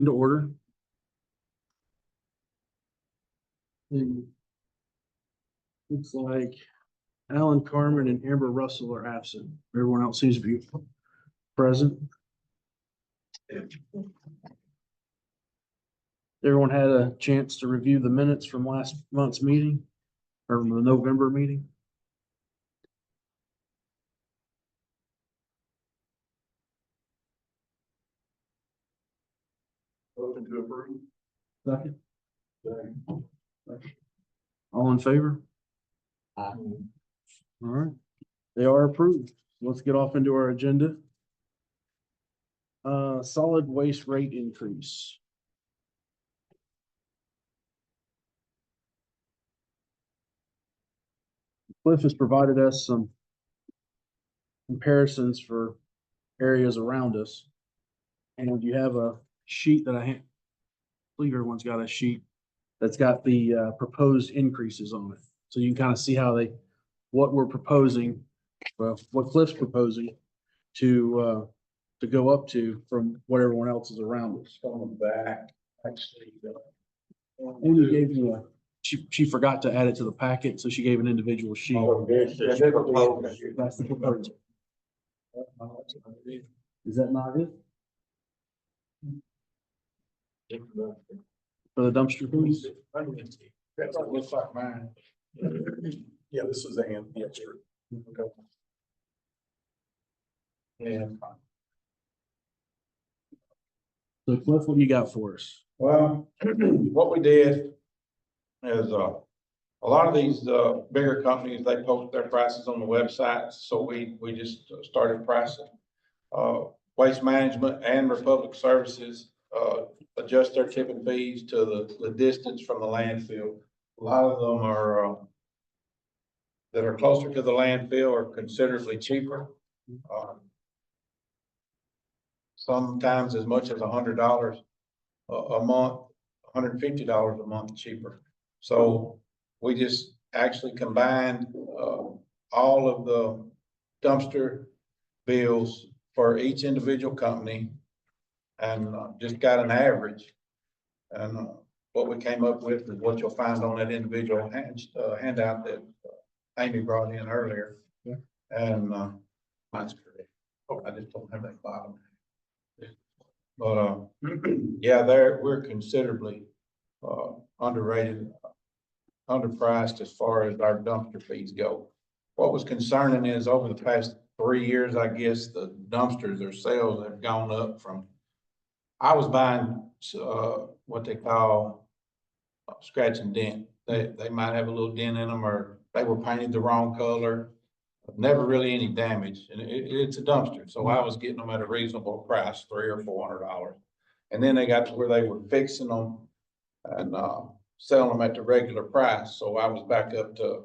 Into order. Looks like Alan Carmen and Amber Russell are absent. Everyone else seems to be present. Everyone had a chance to review the minutes from last month's meeting or the November meeting. Motion to approve. Second. All in favor? All right, they are approved. Let's get off into our agenda. Solid waste rate increase. Cliff has provided us some comparisons for areas around us. And you have a sheet that I believe everyone's got a sheet that's got the proposed increases on it. So you can kind of see how what we're proposing, well, what Cliff's proposing to go up to from what everyone else is around us. On the back, actually. And you gave me she forgot to add it to the packet, so she gave an individual sheet. Oh, this is proposed. That's the proposal. Is that not it? For the dumpster fees? That's what it looks like mine. Yeah, this is the answer. Okay. And, So Cliff, what do you got for us? well, what we did is, a lot of these, bigger companies, they post their prices on the website, so we just started pricing. Waste Management and Republic Services, adjust their tipping fees to the distance from the landfill. A lot of them are, that are closer to the landfill are considerably cheaper. Sometimes as much as $100 a month, $150 a month cheaper. So we just actually combined, all of the dumpster bills for each individual company and just got an average. And what we came up with is what you'll find on that individual handout that Amy brought in earlier. Yeah. And mine's correct. Oh, I just don't have that bottom. But yeah, we're considerably underrated, underpriced as far as our dumpster fees go. What was concerning is over the past 3 years, I guess, the dumpsters, their sales have gone up from, I was buying what they call scratch and dent. They might have a little dent in them, or they were painted the wrong color. Never really any damage, and it's a dumpster, so I was getting them at a reasonable price, $300 or $400. And then they got to where they were fixing them and selling them at the regular price, so I was back up to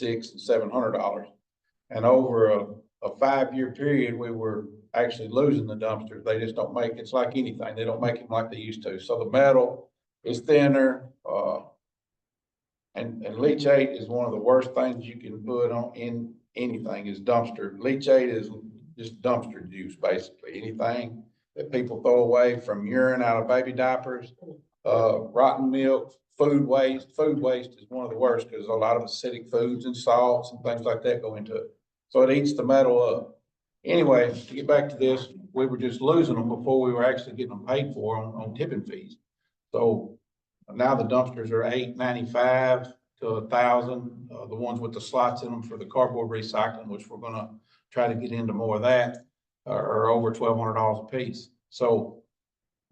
$600 and $700. And over a 5-year period, we were actually losing the dumpsters. They just don't make, it's like anything, they don't make them like they used to. So the metal is thinner, and leachate is one of the worst things you can put on in anything is dumpster. Leachate is just dumpster juice, basically. Anything that people throw away, from urine out of baby diapers, rotten milk, food waste. Food waste is one of the worst because a lot of acidic foods and salts and things like that go into it. So it eats the metal up. Anyway, to get back to this, we were just losing them before we were actually getting them paid for on tipping fees. So now the dumpsters are $895 to $1,000. The ones with the slots in them for the cardboard recycling, which we're gonna try to get into more of that, are over $1,200 a piece. So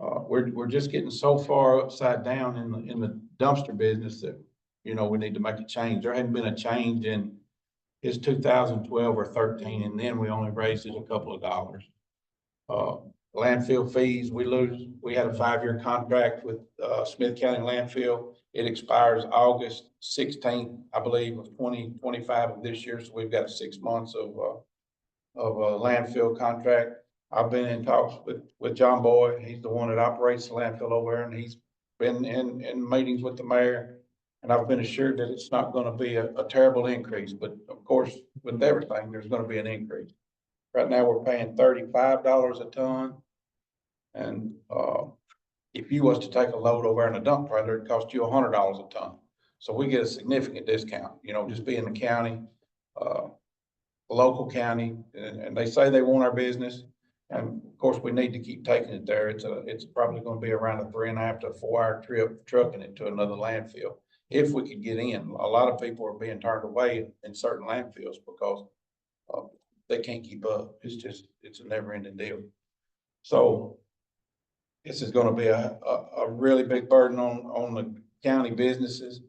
we're just getting so far upside down in the dumpster business that, you know, we need to make a change. There hadn't been a change in 2012 or 13, and then we only raised it a couple of dollars. Landfill fees, we had a 5-year contract with Smith County Landfill. It expires August 16th, I believe, of 2025 of this year. So we've got 6 months of a landfill contract. I've been in talks with John Boyd. He's the one that operates the landfill over there, and he's been in meetings with the mayor. And I've been assured that it's not going to be a terrible increase, but of course, with everything, there's going to be an increase. Right now, we're paying $35 a ton. And if you was to take a load over in a dump trailer, it cost you $100 a ton. So we get a significant discount, you know, just being the county, a local county, and they say they want our business. And of course, we need to keep taking it there. It's probably gonna be around a 3.5 to 4 hour trip trucking it to another landfill. If we could get in, a lot of people are being turned away in certain landfills because they can't keep up. It's a never ending deal. So this is gonna be a really big burden on the county businesses.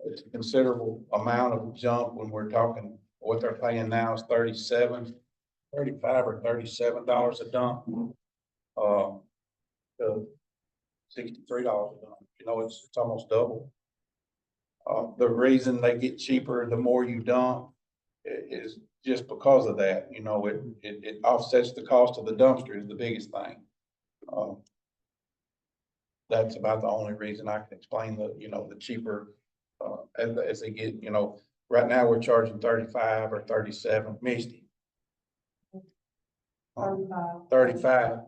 It's a considerable amount of jump when we're talking, what they're paying now is $35 or $37 a dump. To $63 a dump, you know, it's almost double. The reason they get cheaper, the more you dump, is just because of that, you know, it offsets the cost of the dumpster is the biggest thing. That's about the only reason I can explain the cheaper, as they get, you know, right now we're charging 35 or 37, Misty. 35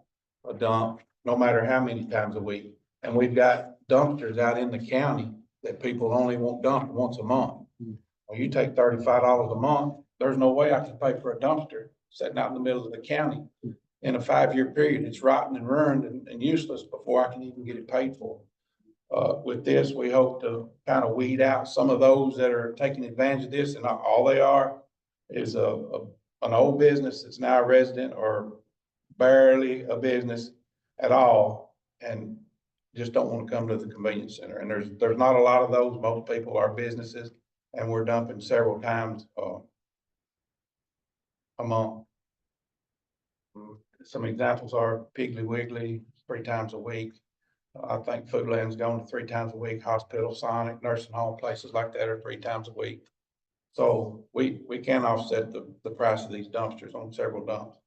a dump, no matter how many times a week. And we've got dumpsters out in the county that people only won't dump once a month. When you take $35 a month, there's no way I can pay for a dumpster sitting out in the middle of the county. In a 5 year period, it's rotten and ruined and useless before I can even get it paid for. With this, we hope to kind of weed out some of those that are taking advantage of this, and all they are is an old business that's now a resident or barely a business at all, and just don't want to come to the convenience center. And there's not a lot of those. Most people are businesses, and we're dumping several times a month. Some examples are Piggly Wiggly 3 times a week. I think Foodland's going to 3 times a week. Hospital, Sonic, nursing home, places like that are 3 times a week. So we can offset the price of these dumpsters on several dumps.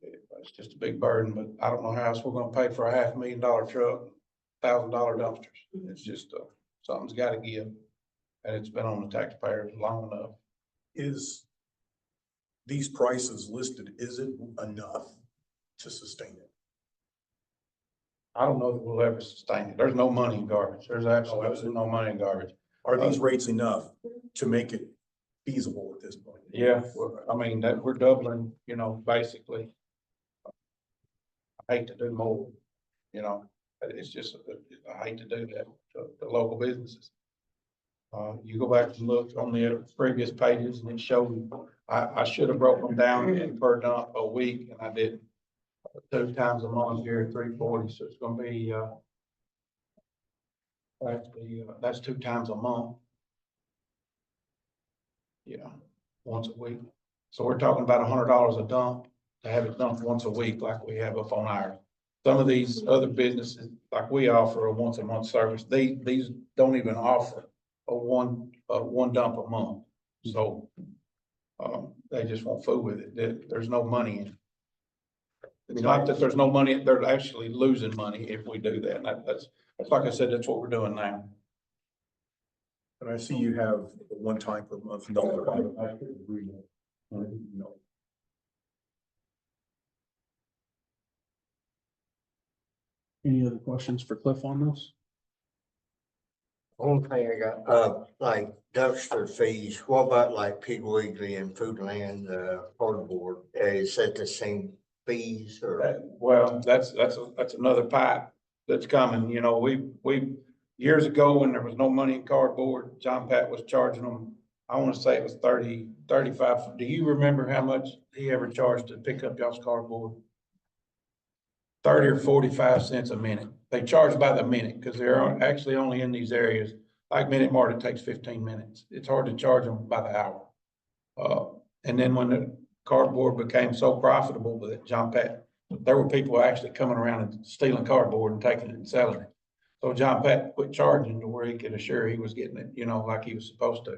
It's just a big burden, but I don't know how else we're gonna pay for a $500,000 truck, $1,000 dumpsters. It's just, something's gotta give. And it's been on the taxpayers long enough. Is these prices listed, is it enough to sustain it? I don't know that we'll ever sustain it. There's no money in garbage. There's absolutely no money in garbage. Are these rates enough to make it feasible at this point? Yeah, I mean, that we're doubling, you know, basically. I hate to do more, you know, it's just, I hate to do that to the local businesses. You go back and look on the previous pages and it showed, I should have broken them down in per dump a week and I didn't. 2 times a month here at 340, so it's gonna be, that's 2 times a month. Yeah, once a week. So we're talking about $100 a dump to have it dumped once a week like we have up on ours. Some of these other businesses, like we offer a once a month service, these don't even offer a one dump a month. So they just won't fool with it. There's no money in it. It's not that there's no money, they're actually losing money if we do that. And that's like I said, that's what we're doing now. And I see you have a 1 time per month. Any other questions for Cliff on this? Only thing I got, like dumpster fees, what about like Piggly Wiggly and Foodland, cardboard, is that the same fees or? Well, that's another pipe that's coming. You know, we years ago when there was no money in cardboard, John Pat was charging them. I want to say it was 30, 35. Do you remember how much he ever charged to pick up y'all's cardboard? 30 or 45 cents a minute. They charge by the minute because they're actually only in these areas. Like Minute Mart, it takes 15 minutes. It's hard to charge them by the hour. And then when the cardboard became so profitable that John Pat, there were people actually coming around and stealing cardboard and taking it and selling it. So John Pat quit charging to where he could assure he was getting it, you know, like he was supposed to.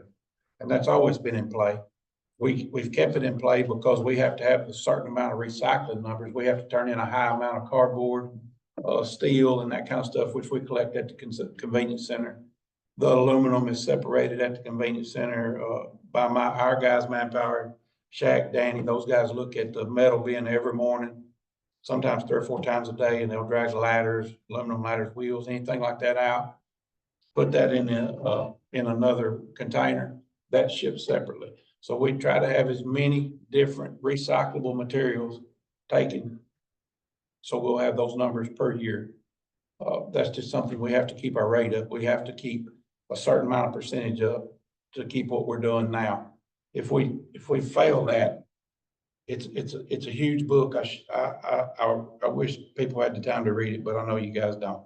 And that's always been in play. We've kept it in play because we have to have a certain amount of recycling numbers. We have to turn in a high amount of cardboard, steel and that kind of stuff, which we collect at the convenience center. The aluminum is separated at the convenience center, by our guys, Manpower, Shaq, Danny, those guys look at the metal bin every morning. sometimes 3 or 4 times a day, and they'll drag the ladders, aluminum ladders, wheels, anything like that out. Put that in another container, that ships separately. So we try to have as many different recyclable materials taken. So we'll have those numbers per year. That's just something we have to keep our rate up. We have to keep a certain amount of percentage up to keep what we're doing now. If we fail that, it's a huge book. I wish people had the time to read it, but I know you guys don't.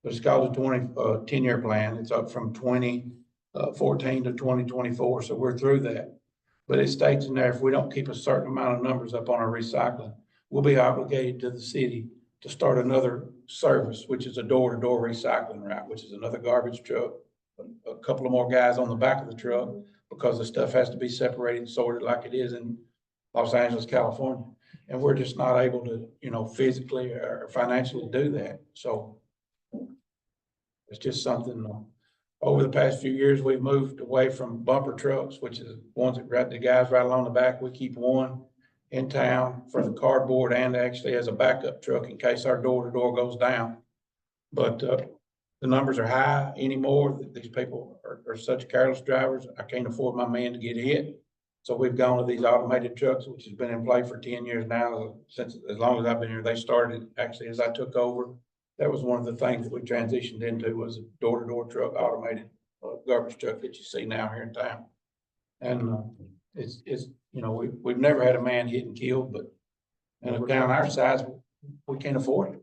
But it's called the 10-year plan. It's up from 2014 to 2024. So we're through that. But it states in there, if we don't keep a certain amount of numbers up on our recycling, we'll be obligated to the city to start another service, which is a door-to-door recycling route, which is another garbage truck, a couple of more guys on the back of the truck, because the stuff has to be separated and sorted like it is in Los Angeles, California. And we're just not able to, physically or financially do that. So it's just something, over the past few years, we've moved away from bumper trucks, which is ones that the guys right along the back. We keep one in town for the cardboard and actually as a backup truck in case our door-to-door goes down. But the numbers are high anymore. These people are such careless drivers. I can't afford my man to get hit. So we've gone to these automated trucks, which has been in play for 10 years now, since as long as I've been here. They started actually as I took over. That was one of the things that we transitioned into, was a door-to-door truck, automated garbage truck that you see now here in town. And it's we've never had a man hit and killed, but in a town our size, we can't afford it.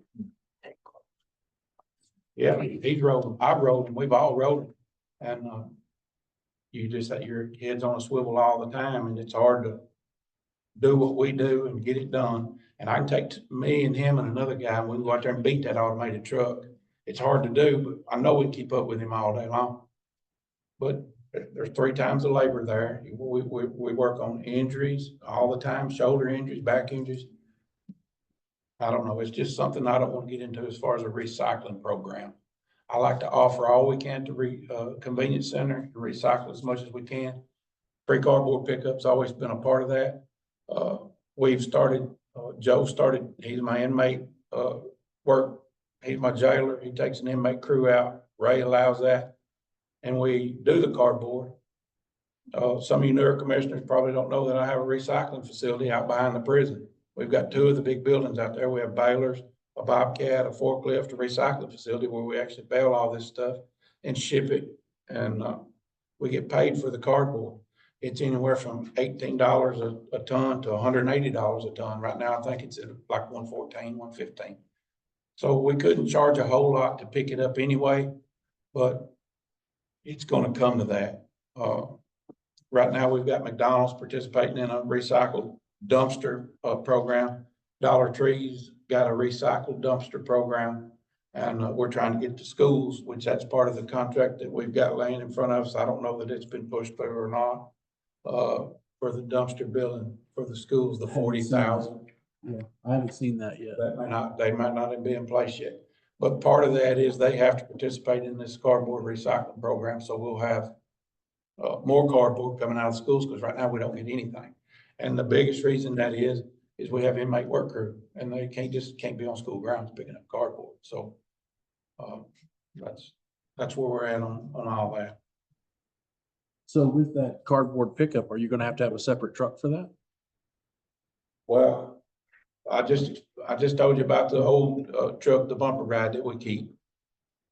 Yeah, he's rolling, I've rolled, and we've all rolled. And you just have your head's on a swivel all the time, and it's hard to do what we do and get it done. And I can take me and him and another guy, and we can go out there and beat that automated truck. It's hard to do, but I know we can keep up with him all day long. But there's 3 times the labor there. We work on injuries all the time, shoulder injuries, back injuries. I don't know. It's just something I don't want to get into as far as a recycling program. I like to offer all we can to convenience center and recycle as much as we can. Free cardboard pickup's always been a part of that. We've started, Joe started, he's my inmate work. He's my jailer. He takes an inmate crew out. Ray allows that. And we do the cardboard. Some of you newer commissioners probably don't know that I have a recycling facility out behind the prison. We've got 2 of the big buildings out there. We have balers, a Bobcat, a forklift, a recycling facility where we actually bale all this stuff and ship it. And we get paid for the cardboard. It's anywhere from $18 a ton to $180 a ton. Right now, I think it's at like 114, 115. So we couldn't charge a whole lot to pick it up anyway, but it's going to come to that. Right now, we've got McDonald's participating in a recycled dumpster program. Dollar Tree's got a recycled dumpster program, and we're trying to get to schools, which that's part of the contract that we've got laying in front of us. I don't know that it's been pushed through or not. For the dumpster billing for the schools, the 40,000. Yeah, I haven't seen that yet. They might not be in place yet. But part of that is they have to participate in this cardboard recycling program. So we'll have more cardboard coming out of schools, because right now we don't get anything. And the biggest reason that is we have inmate work crew, and they can't be on school grounds picking up cardboard. So that's where we're at on all that. So with that cardboard pickup, are you gonna have a separate truck for that? Well, I just told you about the old truck, the bumper ride that we keep.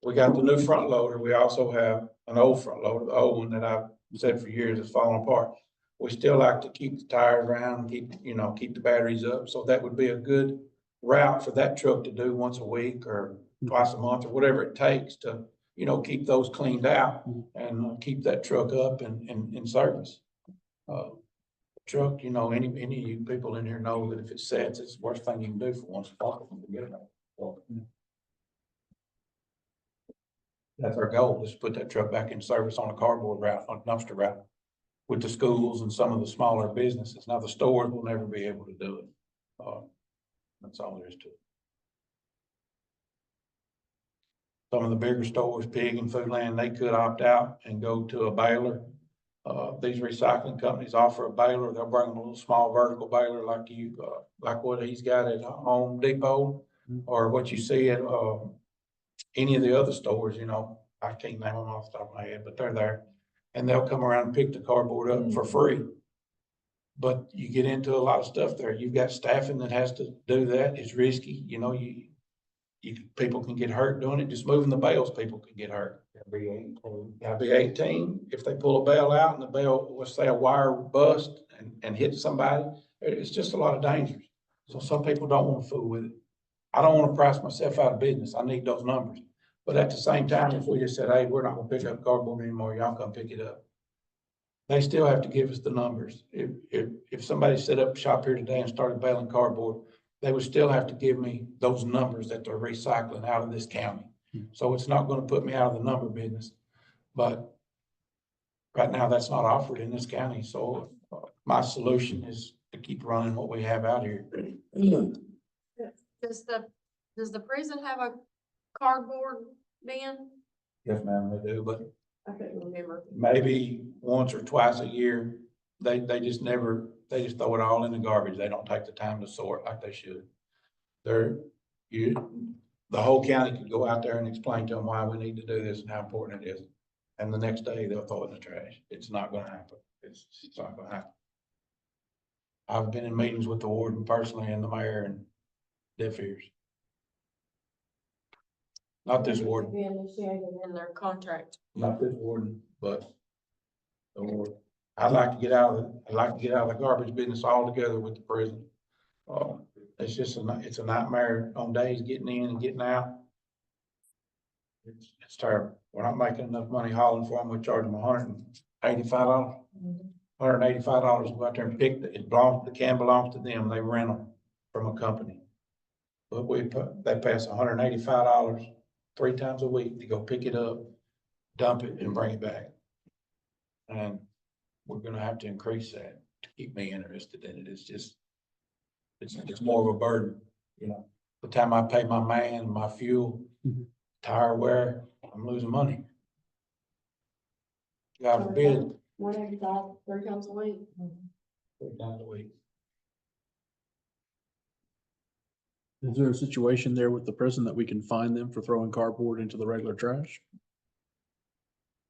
We got the new front loader. We also have an old front loader, the old one that I've said for years is falling apart. We still like to keep the tires around, keep the batteries up. So that would be a good route for that truck to do once a week or twice a month or whatever it takes to, keep those cleaned out and keep that truck up and in service. Truck, any of you people in here know that if it sets, it's the worst thing you can do for once. That's our goal, is to put that truck back in service on a cardboard route, on a dumpster route, with the schools and some of the smaller businesses. Now, the stores will never be able to do it. That's all there is to it. Some of the bigger stores, Pig and Foodland, they could opt out and go to a baler. These recycling companies offer a baler. They'll bring a little small vertical baler like like what he's got at Home Depot or what you see at, any of the other stores, you know. I can't name them off the top of my head, but they're there. And they'll come around and pick the cardboard up for free. But you get into a lot of stuff there. You've got staffing that has to do that. It's risky, you know, people can get hurt doing it. Just moving the bales, people can get hurt. Gotta be 18. If they pull a bale out and the bale, let's say a wire bust and hit somebody, it's just a lot of dangers. So some people don't want to fool with it. I don't want to price myself out of business. I need those numbers. But at the same time, if we just said, hey, we're not gonna pick up cardboard anymore, y'all come pick it up. They still have to give us the numbers. If somebody set up shop here today and started baling cardboard, they would still have to give me those numbers that they're recycling out of this county. So it's not gonna put me out of the number business. But right now, that's not offered in this county, so my solution is to keep running what we have out here. Does the prison have a cardboard bin? Yes, ma'am, they do, but I couldn't remember. maybe once or twice a year, they just throw it all in the garbage. They don't take the time to sort like they should. The whole county could go out there and explain to them why we need to do this and how important it is. And the next day they'll throw it in the trash. It's not gonna happen. It's not gonna happen. I've been in meetings with the warden personally and the mayor and deaf ears. Not this warden, Be initiated in their contract. not this warden, but the warden. I'd like to get out of the garbage business altogether with the prison. It's just it's a nightmare on days getting in and getting out. It's terrible. We're not making enough money hauling for them. We charge them $185. $185 to go out there and pick the can belongs to them. They rent them from a company. But they pay us $185 3 times a week to go pick it up, dump it and bring it back. And we're gonna have to increase that to keep me interested in it. It's more of a burden, you know. The time I pay my man, my fuel, tire wear, I'm losing money. God forbid, 185, 3 times a week. 3 times a week. Is there a situation there with the prison that we can fine them for throwing cardboard into the regular trash?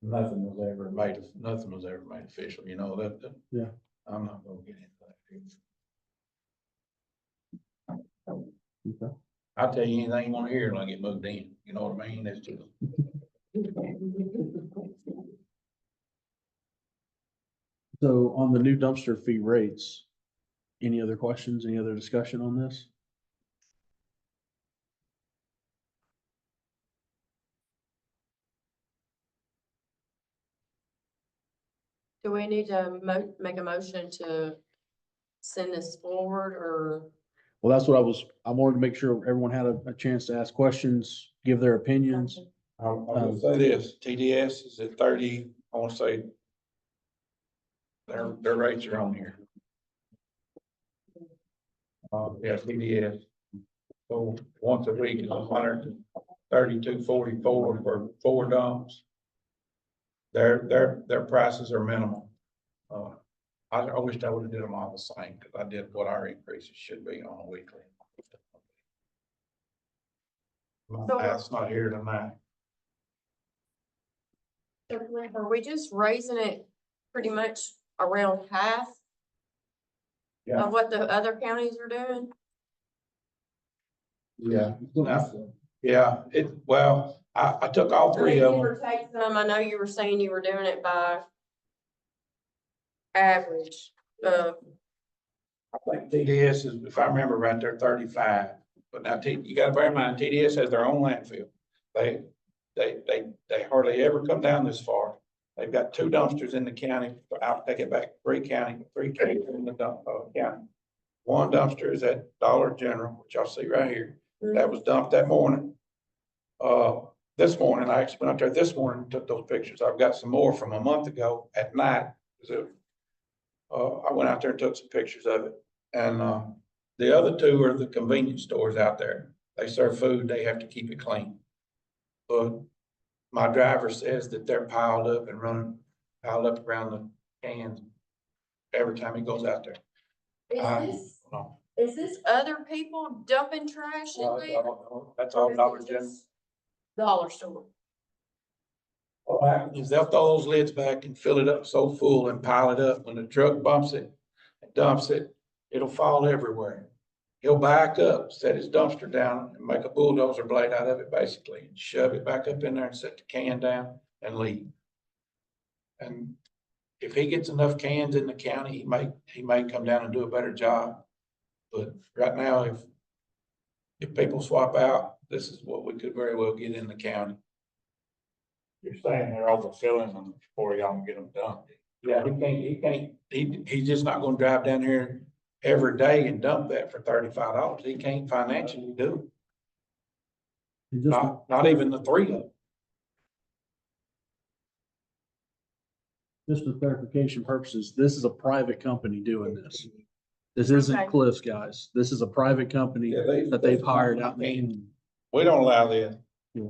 Nothing was ever made official, you know, that. Yeah. I'm not gonna get into that. Okay. I'll tell you anything you wanna hear when I get moved in, you know what I mean? That's just. So on the new dumpster fee rates, any other questions, any other discussion on this? Do we need to make a motion to send this forward or? Well, that's what I wanted to make sure everyone had a chance to ask questions, give their opinions. I will say this, TDS is at 30, I wanna say. Their rates are on here. Yeah, TDS. So once a week is $132.44 for 4 dumps. Their prices are minimal. I wish I would have did them all the same, because I did what our increases should be on a weekly. That's not here tonight. Are we just raising it pretty much around half Yeah. of what the other counties are doing? Yeah. Yeah, I took all 3 of Give them. or take some, I know you were saying you were doing it by average of, I think TDS is, if I remember right, they're 35, but now you gotta bear in mind, TDS has their own landfill. They hardly ever come down this far. They've got 2 dumpsters in the county, I'll take it back, 3 counties in the county. 1 dumpster is at Dollar General, which y'all see right here. That was dumped that morning. This morning, I actually went out there this morning and took those pictures. I've got some more from a month ago at night. I went out there and took some pictures of it. And the other 2 are the convenience stores out there. They serve food, they have to keep it clean. But my driver says that they're piled up around cans every time he goes out there. No. Is this other people dumping trash in there? That's all Dollar General. Dollar store. What happens is they'll throw those lids back and fill it up so full and pile it up. When the truck bumps it and dumps it, it'll fall everywhere. He'll back up, set his dumpster down and make a bulldozer blade out of it basically, and shove it back up in there and set the can down and leave. And if he gets enough cans in the county, he may come down and do a better job. But right now, if people swap out, this is what we could very well get in the county. You're saying they're overfilling them before y'all can get them done. Yeah, he's just not gonna drive down here every day and dump that for $35. He can't financially do And it. just, Not even the three of them. just for clarification purposes, this is a private company doing this. This isn't Okay. Cliff's guys. This is a private company that they've hired out in the community. We don't allow this. Yeah.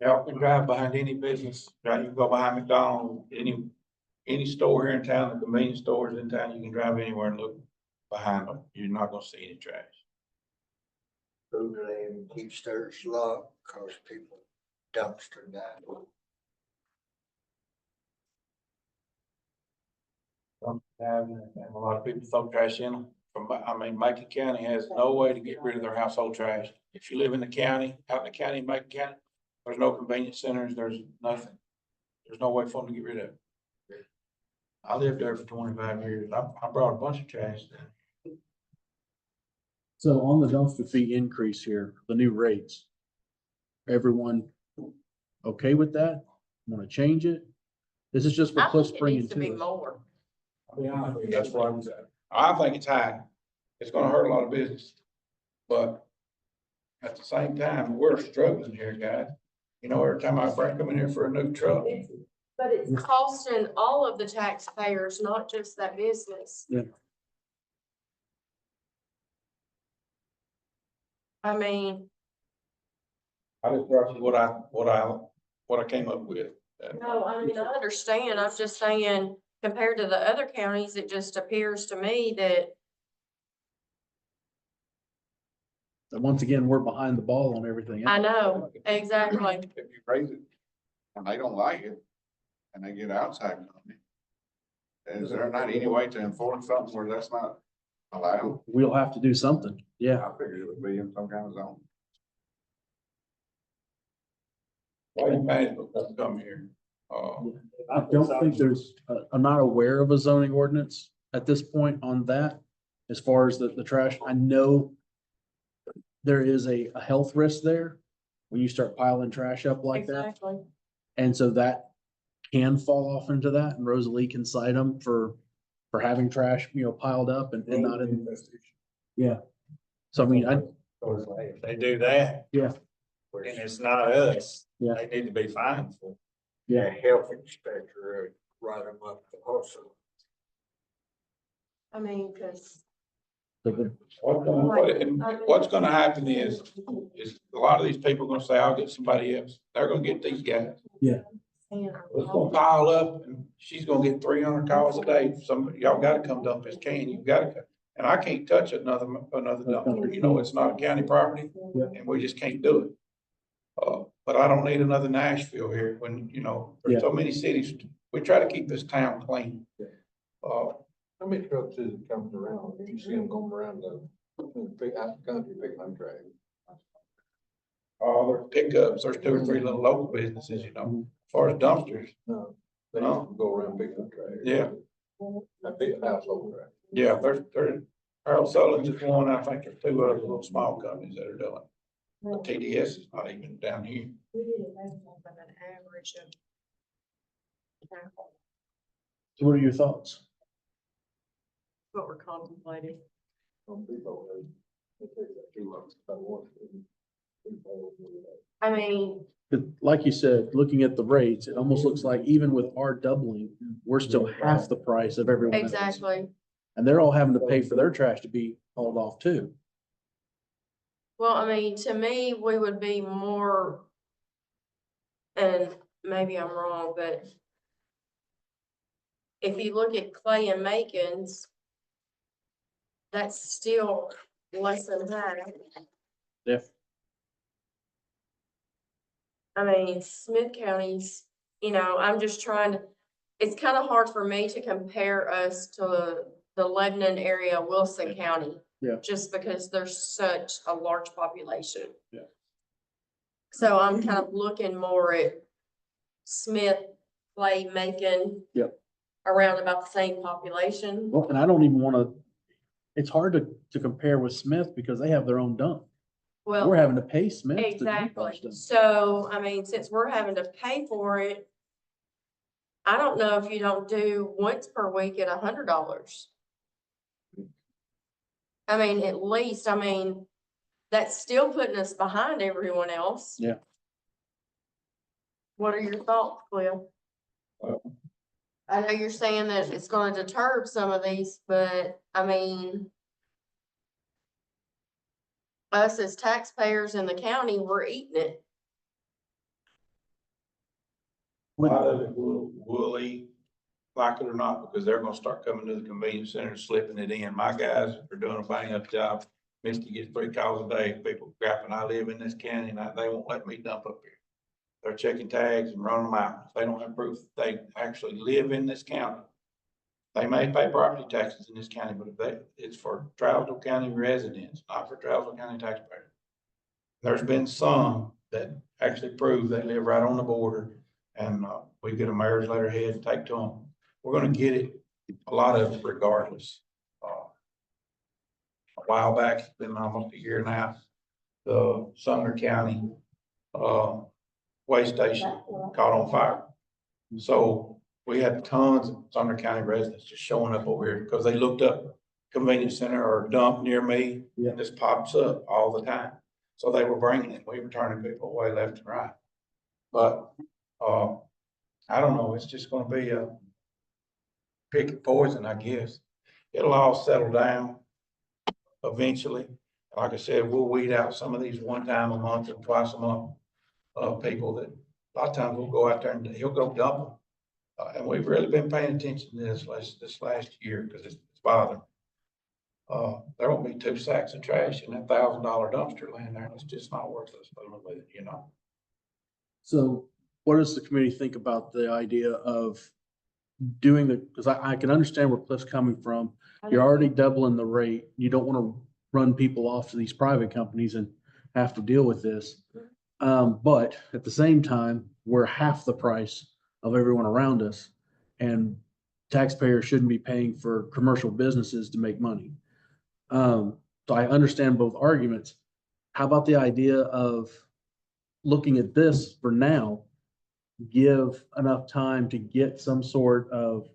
Y'all can drive behind any business, right? You can go behind McDonald's, any store here in town, the convenience stores in town, you can drive anywhere and look behind them. You're not gonna see any trash. Food Land keeps theirs locked because people dumpster that. And a lot of people throw trash in them. Macon County has no way to get rid of their household trash. If you live in the county, out in the county, Macon County, there's no convenience centers, there's nothing. There's no way for them to get rid of it. I lived there for 25 years. I brought a bunch of trash down. So on the dumpster fee increase here, the new rates. Everyone okay with that? Want to change it? This is just for I Cliff think it Spring needs and to be two. more. I'll be honest with you, That's where I was at. I think it's high. It's gonna hurt a lot of business. But at the same time, we're struggling here, guys. You know, every time I come in here for a new truck, But it's costing all of the taxpayers, not just that business. Yeah. I mean, I just brought you what I came up with. no, I mean, I understand. I'm just saying, compared to the other counties, it just appears to me that, And once again, we're behind the ball on everything. I know, exactly. If you raise it and they don't like it and they get outside company, is there not any way to enforce something where that's not allowed? We'll have to do something. Yeah. I figured it would be in some kind of zone. Why you management doesn't come here? I don't think I'm not aware of a zoning ordinance at this point on that. As far as the trash, I know there is a health risk there when you start piling trash up like that. Exactly. And so that can fall off into that, and Rosalie can cite them for having trash, piled up and not in. Investigation. Yeah. So I mean, If they do that. Yeah. And it's not us. Yeah. They need to be fined for. The health inspector write them up also. I mean, cause. What's gonna happen is a lot of these people are gonna say, I'll get somebody else. They're gonna get these guys. It's gonna pile up and she's gonna get 300 calls a day. Y'all gotta come dump this can, you gotta come. And I can't touch another dumpster, it's not a county property and we just can't do it. But I don't need another Nashville here when, there's so many cities. We try to keep this town clean. How many trucks is it comes around? You see them going around the country picking up trash? There's pickups, there's 2 or 3 little local businesses, as far as dumpsters. No. They No. go around picking up trash. Yeah. A big household trash. Yeah, there's Harold Sullivan's is one. I think there's 2 other little small companies that are doing it. But TDS is not even down here. so what are your thoughts? What we're contemplating. Some people, they take that too long, about one. I mean, But like you said, looking at the rates, it almost looks like even with our doubling, we're still half the price of everyone else. exactly. And they're all having to pay for their trash to be hauled off too. Well, I mean, to me, we would be more, and maybe I'm wrong, but if you look at Clay and Macon's, that's still less than half. Yeah. I mean, Smith County's, I'm just trying to, it's kind of hard for me to compare us to the Lebanon area, Wilson County. Yeah. Just because there's such a large population. Yeah. So I'm kind of looking more at Smith, Clay, Macon. Yep. Around about the same population. Well, and I don't even wanna, it's hard to compare with Smith because they have their own dump. We're Well, having to pay Smith to dump our exactly. stuff. So, I mean, since we're having to pay for it, I don't know if you don't do once per week at $100. I mean, at least, that's still putting us behind everyone else. Yeah. What are your thoughts, Cliff? Well- I know you're saying that it's gonna deter some of these, but I mean, us as taxpayers in the county, we're eating it. A lot of it will eat, like it or not, because they're gonna start coming to the convenience center and slipping it in. My guys are doing a bang up job. Misty gets 3 calls a day, people crapping, I live in this county and they won't let me dump up here. They're checking tags and running them out. If they don't have proof that they actually live in this county. They may pay property taxes in this county, but it's for Trousdale County residents, not for Trousdale County taxpayers. There's been some that actually prove they live right on the border and, we get a mayor's letterhead and take to them. We're gonna get it, a lot of it regardless. A while back, it's been almost a year now, the Sumner County, way station caught on fire. So we had tons of Sumner County residents just showing up over here because they looked up convenience center or dump near me. Yeah. And this pops up all the time. So they were bringing it. We were turning people away left and right. But, I don't know. It's just gonna be a picket poison, I guess. It'll all settle down eventually. Like I said, we'll weed out some of these one time a month and twice a month people that a lot of times we'll go out there and he'll go dump them. And we've really been paying attention to this last year because it's bothering. There won't be 2 sacks of trash in that $1,000 dumpster laying there. It's just not worth us fooling with it, So what does the committee think about the idea of doing because I can understand where Cliff's coming from. You're already doubling the rate. You don't want to run people off to these private companies and have to deal with this. But at the same time, we're half the price of everyone around us. And taxpayers shouldn't be paying for commercial businesses to make money. So I understand both arguments. How about the idea of looking at this for now, give enough time to get some sort of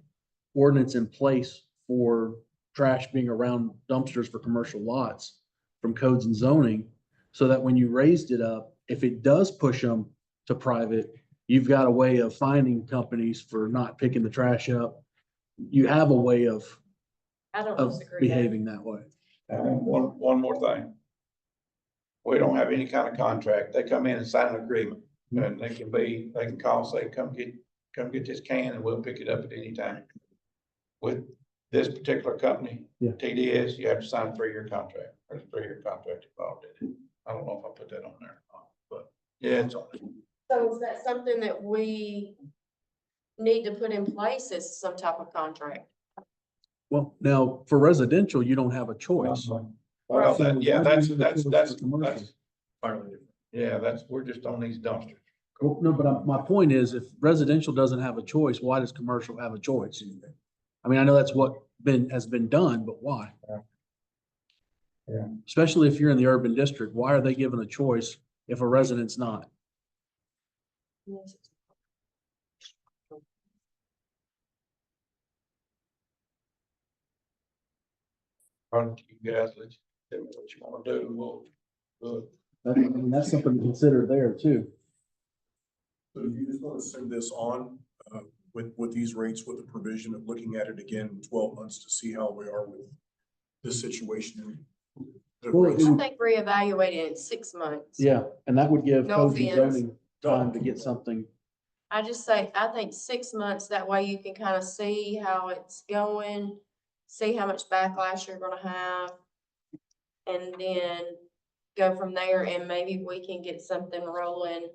ordinance in place for trash being around dumpsters for commercial lots from codes and zoning, so that when you raised it up, if it does push them to private, you've got a way of finding companies for not picking the trash up. You have a way of I don't of disagree. behaving that way. And one more thing. We don't have any kind of contract. They come in and sign an agreement and they can call, say, come get this can and we'll pick it up at any time. With this particular company, Yeah. TDS, you have to sign a 3-year contract. There's a 3-year contract involved in it. I don't know if I put that on there, but yeah, it's on it. So is that something that we need to put in place as some type of contract? Well, now for residential, you don't have a choice. Well, So yeah, why do you have a choice for commercial? We're just on these dumpsters. Well, no, but my point is, if residential doesn't have a choice, why does commercial have a choice? I mean, I know that's what has been done, but why? Yeah. Especially if you're in the urban district, why are they given a choice if a resident's not? Run to you guys, let you tell me what you wanna do, we'll. I mean, that's something to consider there too. So you just want to send this on, with these rates, with the provision of looking at it again in 12 months to see how we are with this situation. The Well, rates. it I would- think reevaluate it in 6 months. Yeah, and that would give No codes and offense. zoning time to get something I just say, I think 6 months, that way you can kind of see how it's going, see how much backlash you're gonna have. And then go from there, and maybe we can get something rolling.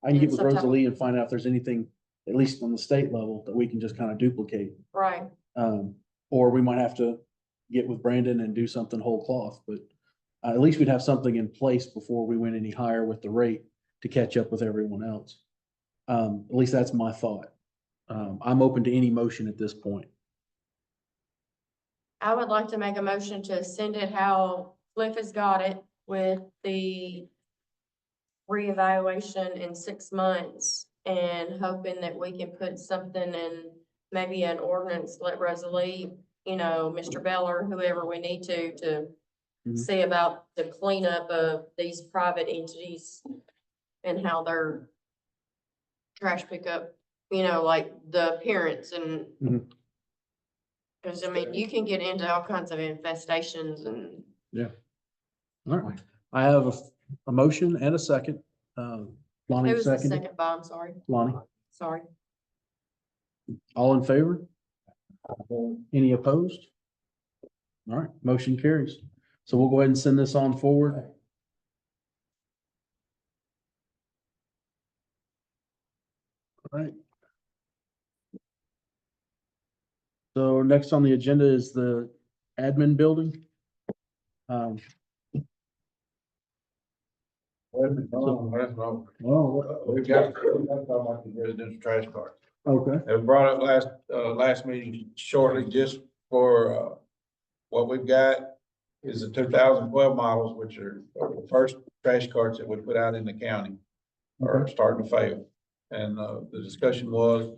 I can get with sometime- Rosalie and find out if there's anything, at least on the state level, that we can just kind of duplicate. Right, Or we might have to get with Brandon and do something whole cloth, but at least we'd have something in place before we went any higher with the rate to catch up with everyone else. At least that's my thought. I'm open to any motion at this point. I would like to make a motion to send it how Cliff has got it with the reevaluation in 6 months, and hoping that we can put something in, maybe an ordinance, let Rosalie, Mr. Beller, whoever we need to Mhm. see about the cleanup of these private entities and how their trash pickup, like the appearance and Mhm. cause I mean, you can get into all kinds of infestations and All right. I have a motion and a second. Lonnie who was the seconded. second, Bob? I'm sorry, Lonnie, sorry. all in favor? Any opposed? All right, motion carries. So we'll go ahead and send this on forward. All right. So next on the agenda is the admin building. We've got the residential trash cart. Okay. It was brought up last meeting shortly, just for, what we've got is the 2012 models, which are the first trash carts that we put out in the county are starting to fail. And, the discussion was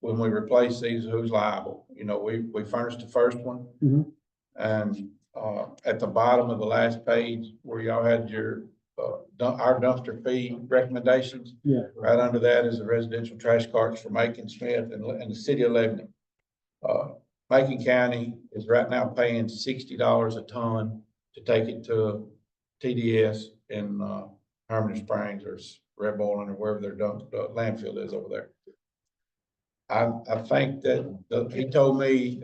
when we replace these, who's liable? We furnished the first one. Mhm. And, at the bottom of the last page where y'all had your, our dumpster fee recommendations. Yeah. Right under that is the residential trash carts for Macon Smith and the city of Lebanon. Macon County is right now paying $60 a ton to take it to TDS in, Hermitage Springs or Red Bowling or wherever their landfill is over there. I think that, he told me,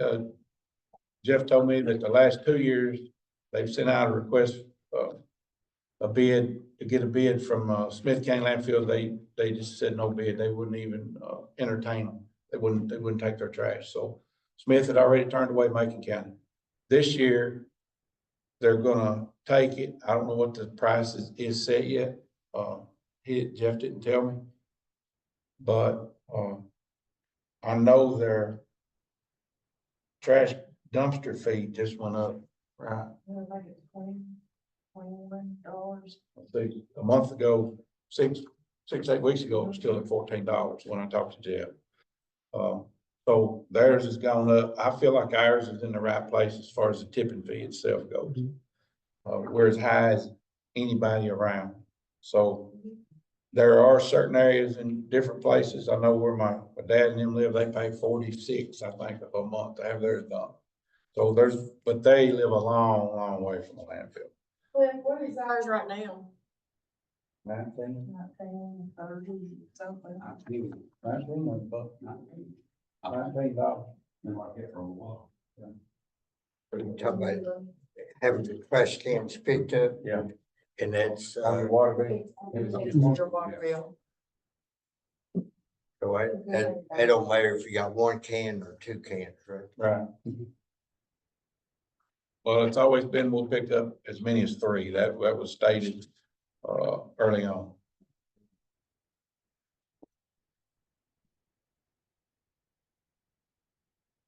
Jeff told me that the last 2 years, they've sent out a request, a bid, to get a bid from, Smith County landfill. They just said no bid. They wouldn't even, entertain them. They wouldn't take their trash. So Smith had already turned away Macon County. This year, they're gonna take it. I don't know what the price is set yet. Jeff didn't tell me. But, I know their trash dumpster fee just went up, right? I think a month ago, 8 weeks ago, it was still at $14 when I talked to Jeff. So theirs has gone up. I feel like ours is in the right place as far as the tipping fee itself goes. We're as high as anybody around. So there are certain areas in different places. I know where my dad and them live, they pay 46, I think, a month to have theirs done. So but they live a long, long way from the landfill. Cliff, what is ours right now? 19. 30, something. Talking about having the trash cans picked up. Yeah. And that's, On your water bill. Your water bill. so it don't matter if you got 1 can or 2 cans, right? Right. Well, it's always been, we'll pick up as many as 3. That was stated, early on.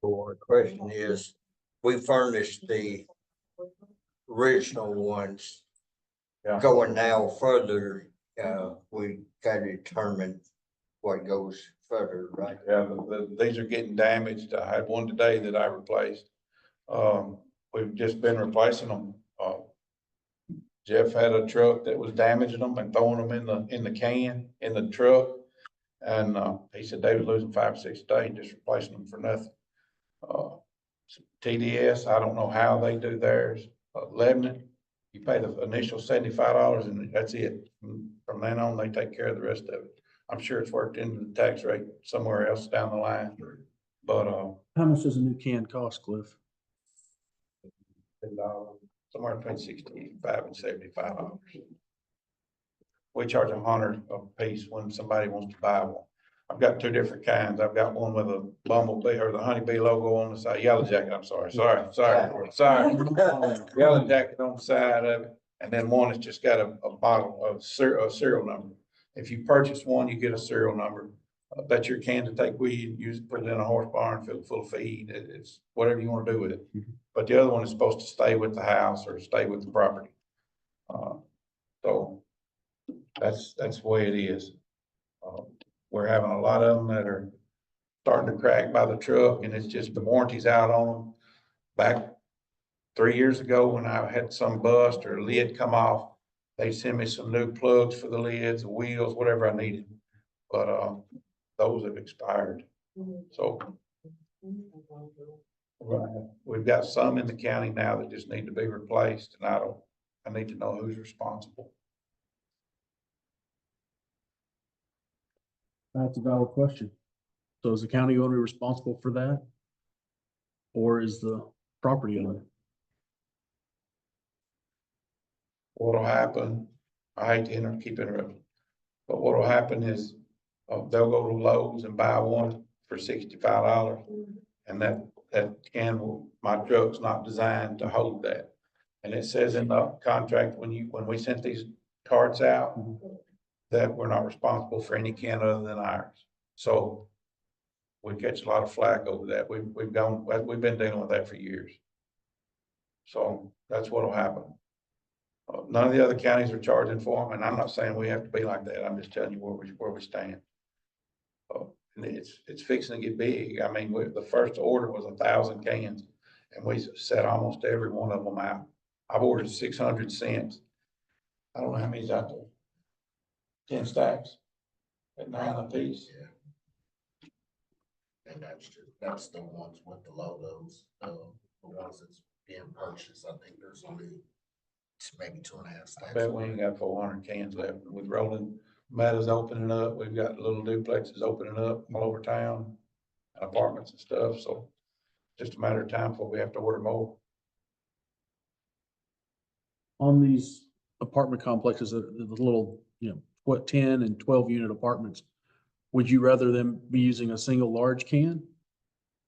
So the question is, we furnished the original ones. Yeah. Going now further, we gotta determine what goes further, right? Yeah, these are getting damaged. I had one today that I replaced. We've just been replacing them. Jeff had a truck that was damaging them and throwing them in the truck. And, he said they was losing 5 or 6 a day, just replacing them for nothing. TDS, I don't know how they do theirs. Lebanon, you pay the initial $75 and that's it from then on, they take care of the rest of it. I'm sure it's worked into the tax rate somewhere else down the line, but, How much does a new can cost, Cliff? somewhere between 65 and $75. We charge $100 a piece when somebody wants to buy one. I've got two different kinds. I've got one with a bumblebee or the honeybee logo on the side, yellow jacket, I'm sorry. Yellow jacket on the side of it, and then one that's just got a bottle of a serial number. If you purchase one, you get a serial number. That's your can to take with you, use it, put it in a horse barn, fill it full of feed. It's whatever you want to do with it. But the other one is supposed to stay with the house or stay with the property. So that's the way it is. We're having a lot of them that are starting to crack by the truck, and it's just the warranty's out on them. Back 3 years ago, when I had some bust or lid come off, they sent me some new plugs for the lids, the wheels, whatever I needed. But those have expired. So we've got some in the county now that just need to be replaced, and I need to know who's responsible. That's a valid question. So is the county owner responsible for that? Or is the property owner? What'll happen, I hate to keep interrupting, but what'll happen is, they'll go to Lowe's and buy one for $65. And that can, my truck's not designed to hold that. And it says in the contract, when we sent these cards out, that we're not responsible for any can other than ours. So we catch a lot of flack over that. We've been dealing with that for years. So that's what'll happen. None of the other counties are charging for them, and I'm not saying we have to be like that. I'm just telling you where we stand. And it's fixing to get big. I mean, the first order was 1,000 cans, and we set almost every one of them out. I've ordered 600 cents. I don't know how many's out there. 10 stacks at $9 a piece. And that's the ones with the logos, the ones that's being purchased. I think there's only maybe 2.5 I stacks. bet we ain't got 400 cans left. With Rolling Meadows opening up, we've got little duplexes opening up all over town, apartments and stuff, so just a matter of time before we have to order more. On these apartment complexes, the little, 10 and 12 unit apartments, would you rather them be using a single large can?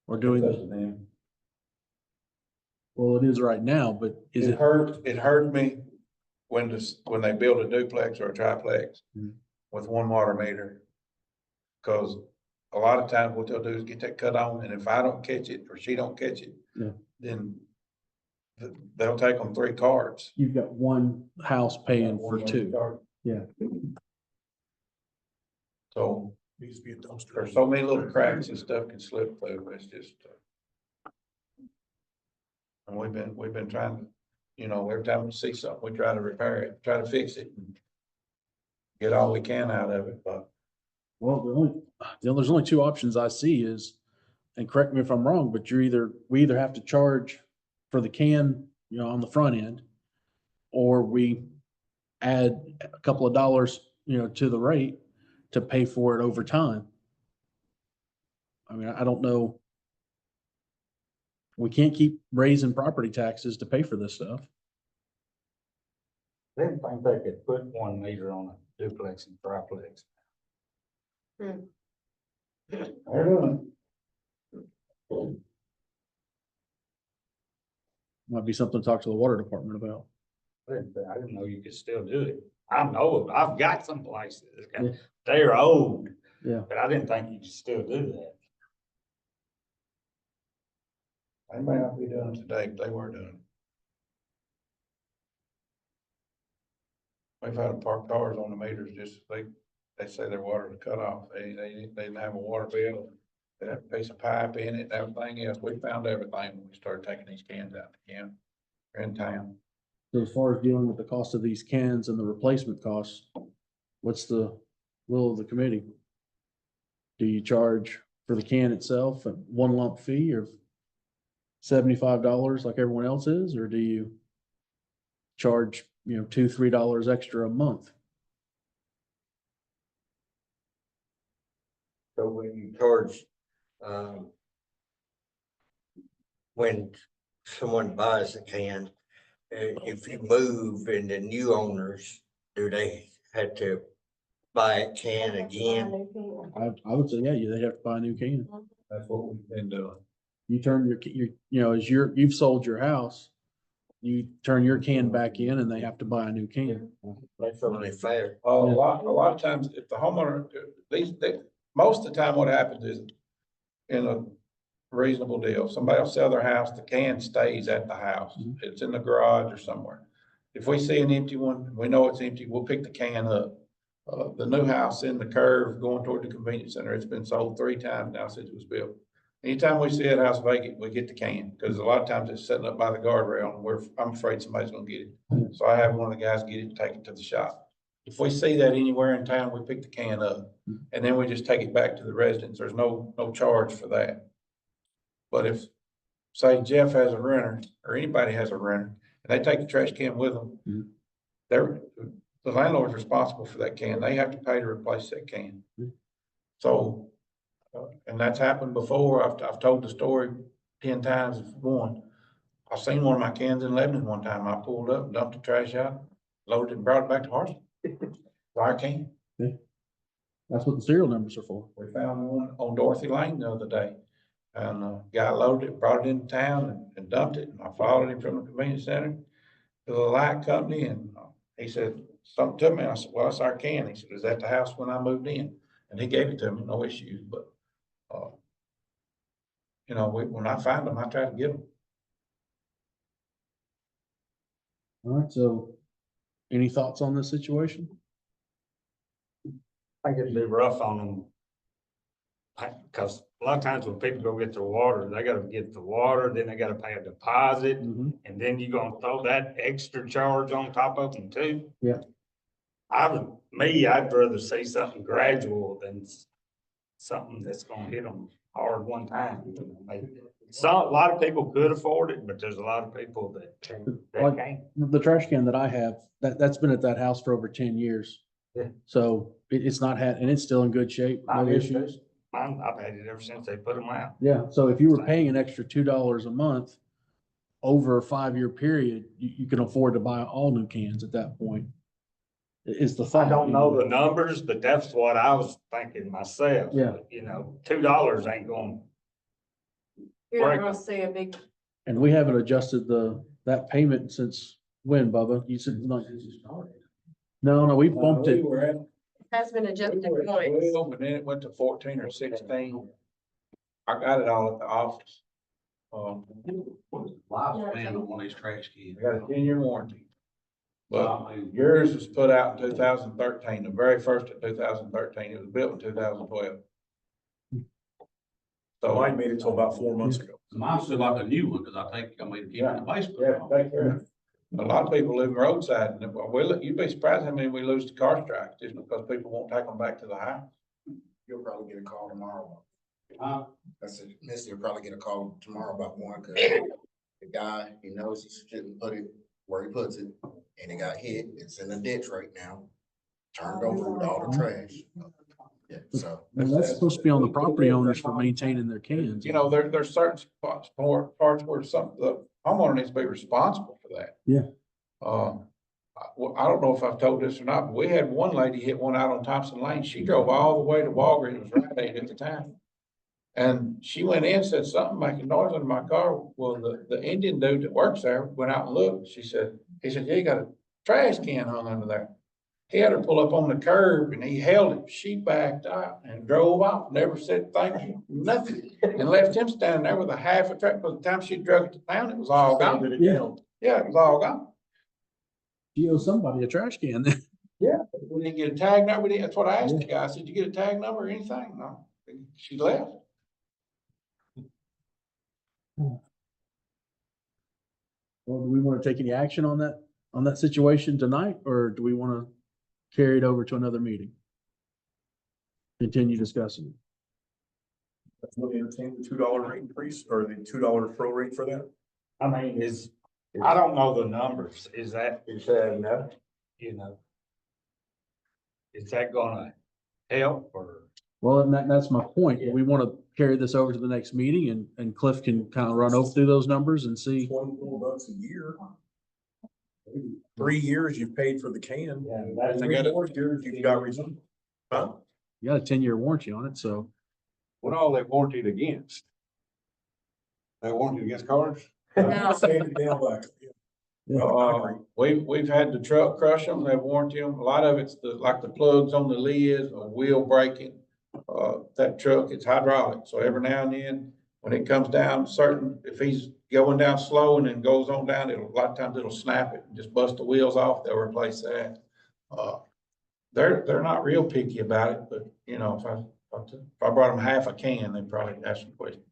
Or doing the, well, it is right now, but is it? It hurt me when they build a duplex or a triplex Mhm. with one water meter. Cause a lot of times what they'll do is get that cut on, and if I don't catch it or she don't catch it, Yeah. then they'll take them 3 cards. You've got one house paying for One 2. card. Yeah. Needs to be a dumpster. There's so many little cracks and stuff can slip through. It's just. And we've been trying to, every time we see something, we try to repair it, try to fix it. And get all we can out of it, but Well, there's only 2 options I see is, and correct me if I'm wrong, but we either have to charge for the can, on the front end, or we add a couple of dollars, to the rate to pay for it over time. I mean, I don't know. We can't keep raising property taxes to pay for this stuff. I didn't think they could put 1 meter on a duplex and triplex. Hmm. they're doing Might be something to talk to the water department about. I didn't know you could still do it. I know, I've got some places, Yeah. they're old, Yeah. but I didn't think you could still do that. They may not be doing it today, but they were doing it. We've had to park cars on the meters, just, they say their water was cut off, they didn't have a water bill. They had a piece of pipe in it and everything else, we found everything when we started taking these cans out of the can, in town. So as far as dealing with the cost of these cans and the replacement costs, what's the will of the committee? Do you charge for the can itself at one lump fee or $75 like everyone else is, or do you charge, $2-3 extra a month? So when you charge, when someone buys a can, if you move and the new owners, do they have to buy a can again? I would say, yeah, they have to buy a new can. That's what we've been doing. You turn as you've sold your house, you turn your can back in and they have to buy a new can. That's only fair. A lot of times, if the homeowner, most of the time what happens is in a reasonable deal, somebody will sell their house, the can stays at the house. Mhm. It's in the garage or somewhere. If we see an empty one, we know it's empty, we'll pick the can up. The new house in the curve going toward the convenience center, it's been sold 3 times now since it was built. Anytime we see that house vacant, we get the can, because a lot of times it's sitting up by the guardrail and I'm afraid somebody's gonna get it. So I have one of the guys get it, take it to the shop. If we see that anywhere in town, we pick the can up and then we just take it back to the residents. There's no charge for that. But if, say Jeff has a renter or anybody has a renter and they take the trash can with them, Mhm. the landlord's responsible for that can. They have to pay to replace that can. Mhm. So, and that's happened before. I've told the story 10 times. If one, I seen one of my cans in Lebanon one time. I pulled up, dumped the trash out, loaded it and brought it back to Hartsville. Our can. That's what the serial numbers are for. We found one on Dorothy Lane the other day. And guy loaded it, brought it into town and dumped it. And I followed him from the convenience center to the light company and he said something to me. I said, well, that's our can. He said, is that the house when I moved in? And he gave it to me, no issues, but when I find them, I try to get them. All right, so any thoughts on this situation? I think it'd be rough on them. Cause a lot of times when people go get their water, they gotta get the water, then they gotta pay a deposit, Mhm. and then you're gonna throw that extra charge on top of them too. Yeah. I'd rather see something gradual than something that's gonna hit them hard one time. A lot of people could afford it, but there's a lot of people that Like- can't. The trash can that I have, that's been at that house for over 10 years. Yeah. So it's not had, and it's still in good shape, no issues. I've had it ever since they put them out. Yeah, so if you were paying an extra $2 a month over a 5-year period, you can afford to buy all new cans at that point. Is the thought. I don't know the numbers, but that's what I was thinking myself. Yeah. $2 ain't going. You're not Right. gonna see a big, And we haven't adjusted that payment since when, Bubba? You said, no, we bumped it. has been adjusted once. Well, but then it went to 14 or 16. I got it all at the office. Lifespan on one of these trash I cans. got a 10-year warranty. But yours was put out in 2013, the very first of 2013. It was built in 2012. So So, mine made it till about 4 months ago. Mine's still like a new one, cause I keep it in the basement. yeah, take care of it. A lot of people live roadside and you'd be surprised how many we lose to car strikes just because people won't take them back to the house. You'll probably get a call tomorrow. That's it, Missy will probably get a call tomorrow about one, cause the guy, he knows he shouldn't put it where he puts it, and it got hit, it's in the ditch right now. Turned over with all the trash. Yeah, so. Well, that's supposed to be on the property owners for maintaining their cans. There's certain spots, parts where the homeowner needs to be responsible for that. Yeah. I don't know if I've told this or not, but we had one lady hit one out on Thompson Lane. She drove all the way to Walgreens, it was Rite Aid at the time. And she went in, said something making noise in my car. Well, the Indian dude that works there went out and looked. He said, yeah, you got a trash can hung under there. He had her pull up on the curb and he held it. She backed out and drove off, never said thank you, nothing. And left him standing there with a half a track. By the time she drug it to town, it was all gone. Yeah, it was all gone. You owe somebody a trash can then. Yeah. We didn't get a tag number. That's what I asked the guy. I said, did you get a tag number or anything? No. She left. Well, do we want to take any action on that situation tonight, or do we want to carry it over to another meeting? Continue discussing. Will you entertain the $2 rate increase or the $2 pro rate for that? I mean, I don't know the numbers. Is that enough? is that gonna help or? Well, and that's my point. We want to carry this over to the next meeting and Cliff can kind of run over through those numbers and see. $24 a year. 3 years you've paid for the can. Yeah, that's- 3 more years you've got resumed. Huh? You got a 10-year warranty on it, so. What all they warranted against? They warranted against cars? No. Sand it down like, yeah. We've had the truck crush them, they've warranted them. A lot of it's like the plugs on the lids or wheel braking. That truck, it's hydraulic, so every now and then, when it comes down if he's going down slow and then goes on down, a lot of times it'll snap it and just bust the wheels off, they'll replace that. They're not real picky about it, but you know, if I brought them half a can, they'd probably ask some questions.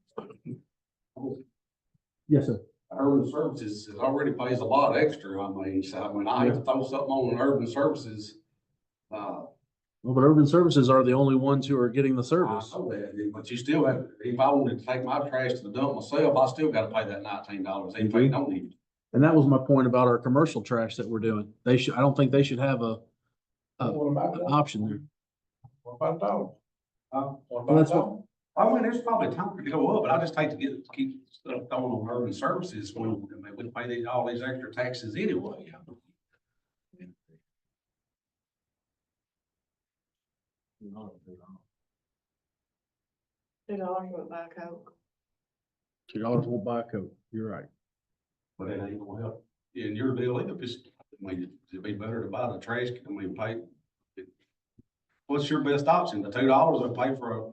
Yes, sir. Urban Services already pays a lot extra. I mean, so when I have to throw something on Urban Services, Well, but Urban Services are the only ones who are getting the I service. know that, but you still have, if I wanted to take my trash to the dump myself, I still gotta pay that $19, even if I don't need it. And that was my point about our commercial trash that we're doing. I don't think they should have an option there. What about dog? What Well, that's about what- dog? I mean, there's probably time to go up, but I just hate to keep stuff going on Urban Services when we pay all these extra taxes anyway. $2 won't buy a Coke. $2 won't buy a Coke. You're right. But it ain't gonna help. In your deal, if it's, I mean, it'd be better to buy the trash, I mean, what's your best option? The $2 or pay for a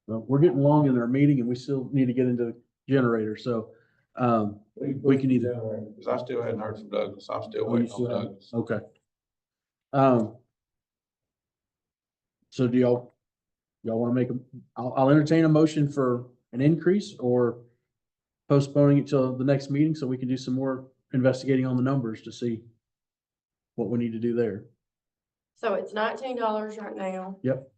Well, we're getting long in our meeting and we still need to get into the generator, so, we can either. Cause I still hadn't heard from Douglas. I'm still Oh, you waiting on still haven't? Douglas. Okay. So do y'all want to make I'll entertain a motion for an increase or postponing it till the next meeting so we can do some more investigating on the numbers to see what we need to do there. So it's $19 right now. Yep.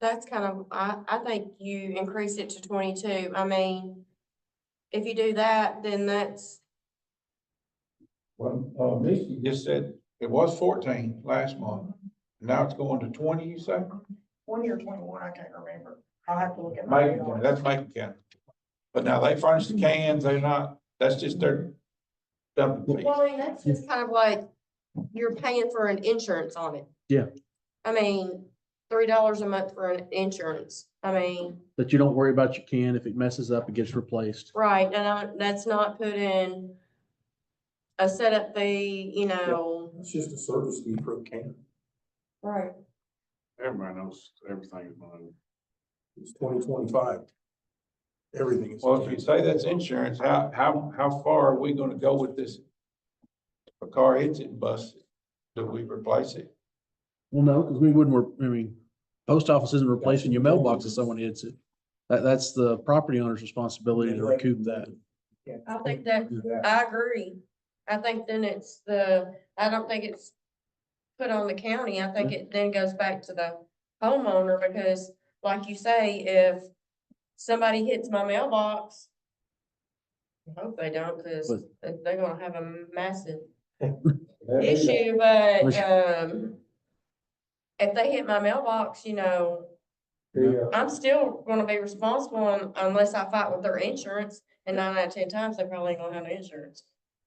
That's kind of, I think you increase it to 22. I mean, if you do that, then that's, Well, Misty just said it was 14 last month. Now it's going to 20, you say? 20 or 21, I can't remember. I'll have to look at Macon my. County, that's Macon County. But now they furnish the cans, they're not, that's just their dumping fees. well, I mean, that's just kind of like you're paying for an insurance on it. Yeah. I mean, $3 a month for an insurance. I mean, That you don't worry about your can. If it messes up, it gets replaced. right, and that's not put in a setup fee, you know. It's just a service fee for a can. Right. Everybody knows everything is money. It's 2025. Everything is. Well, if you say that's insurance, how far are we gonna go with this? If a car hits it and busts it, do we replace it? Well, no, because we wouldn't, I mean, post office isn't replacing your mailbox if someone hits it. That's the property owner's responsibility to recoup that. I think that, Do that. I agree. I think then I don't think it's put on the county. I think it then goes back to the homeowner because like you say, if somebody hits my mailbox, I hope they don't, cause they're gonna have a massive issue, but, if they hit my mailbox, you know, I'm still gonna be responsible unless I fight with their insurance, and 9 out of 10 times, they probably ain't gonna have insurance.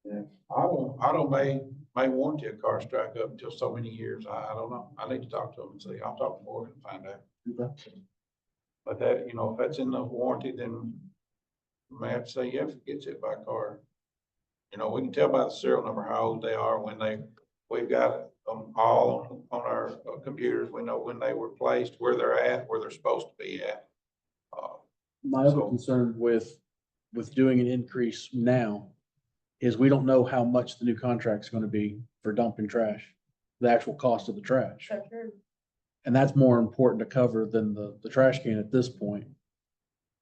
I don't may warranty a car strike up until so many years. I don't know. I need to talk to them and see. I'll talk to Morgan and find out. But that, you know, if that's in the warranty, then we may have to say, yeah, if it gets hit by a car. You know, we can tell by the serial number how old they are we've got them all on our computers. We know when they were placed, where they're at, where they're supposed to be at. My other So- concern with doing an increase now is we don't know how much the new contract's gonna be for dumping trash, the actual cost of the trash. So true. And that's more important to cover than the trash can at this point.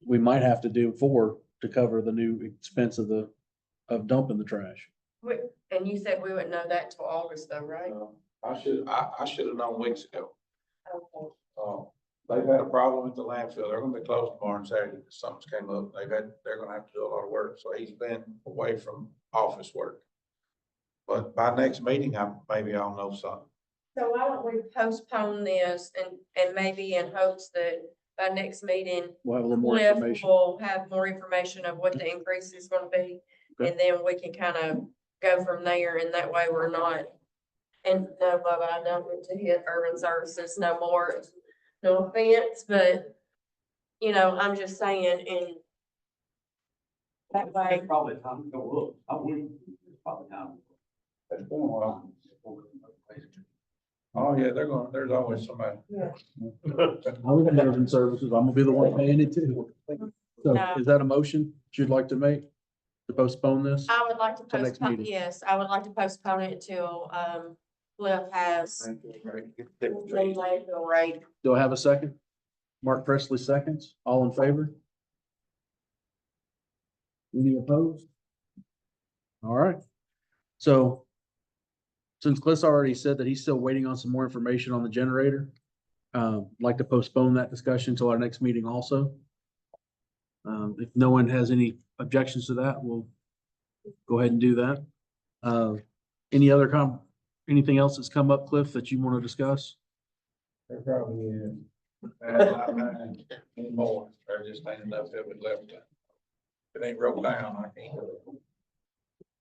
We might have to do 4 to cover the new expense of dumping the trash. And you said we wouldn't know that till August though, right? I should have known weeks ago. They've had a problem at the landfill. They're gonna be closed tomorrow and Saturday because something's came up. They're gonna have to do a lot of work. So he's been away from office work. But by next meeting, maybe I'll know something. So why don't we postpone this and maybe in hopes that by next meeting, We'll have a little more Cliff information. will have more information of what the increase is gonna be. Okay. And then we can kind of go from there, and that way we're not, and no, Bubba, I don't want to hit urban services no more. No offense, but, you know, I'm just saying, and that way, Probably time to go up. I believe it's probably time. That's been a while. Oh, yeah, there's always somebody. I was in urban services. I'm gonna be the one paying it too. So No. is that a motion you'd like to make to postpone this? I would like to Till next postpone, meeting. yes, I would like to postpone it until, Cliff has laid the rate. Do I have a second? Mark Presley seconds. All in favor? Any opposed? All right. So since Cliff's already said that he's still waiting on some more information on the generator, I'd like to postpone that discussion until our next meeting also. If no one has any objections to that, we'll go ahead and do that. Any other anything else that's come up, Cliff, that you want to discuss? There probably is. Not anymore, there just ain't enough of it left. If it ain't broke down, I can't.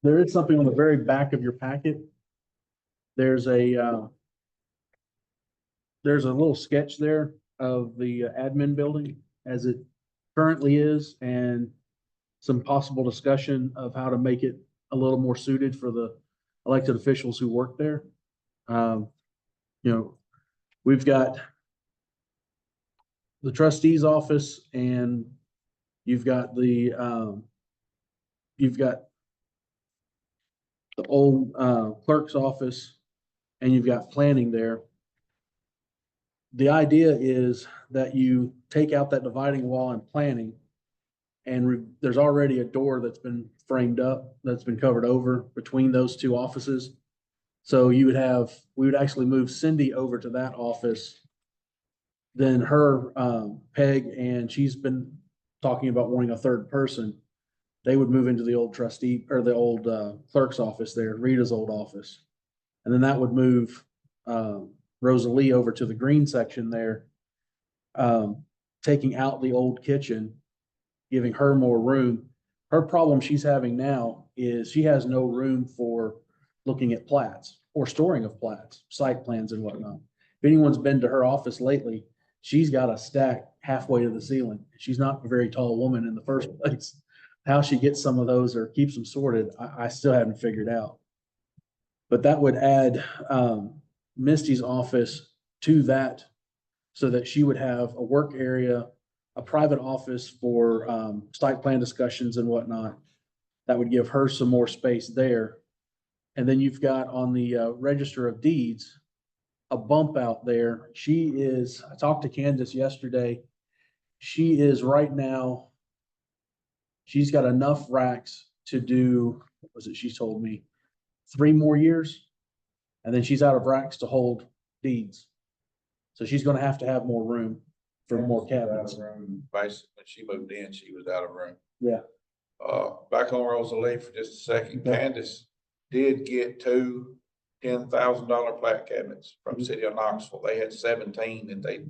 There is something on the very back of your packet. There's a little sketch there of the admin building as it currently is, and some possible discussion of how to make it a little more suited for the elected officials who work there. You know, we've got the trustee's office, and you've got the old clerk's office, and you've got planning there. The idea is that you take out that dividing wall in planning, and there's already a door that's been framed up, that's been covered over between those two offices. So we would actually move Cindy over to that office. Then her, Peg, and she's been talking about wanting a third person. They would move into the old trustee or the old clerk's office there, Rita's old office. And then that would move Rosalie over to the green section there, taking out the old kitchen, giving her more room. Her problem she's having now is she has no room for looking at plats or storing of plats, site plans and whatnot. If anyone's been to her office lately, she's got a stack halfway to the ceiling. She's not a very tall woman in the first place. How she gets some of those or keeps them sorted, I still haven't figured out. But that would add Misty's office to that, so that she would have a work area, a private office for site plan discussions and whatnot. That would give her some more space there. And then you've got on the Register of Deeds, a bump out there. I talked to Candace yesterday. She is right now, she's got enough racks to do, what was it she told me, 3 more years? And then she's out of racks to hold deeds. So she's gonna have to have more room for more cabinets. Basically, when she moved in, she was out of room. Yeah. Back on Rosalie for just a second, Okay. Candace did get 2 $10,000 plat cabinets from Mhm. City of Knoxville. They had 17 that they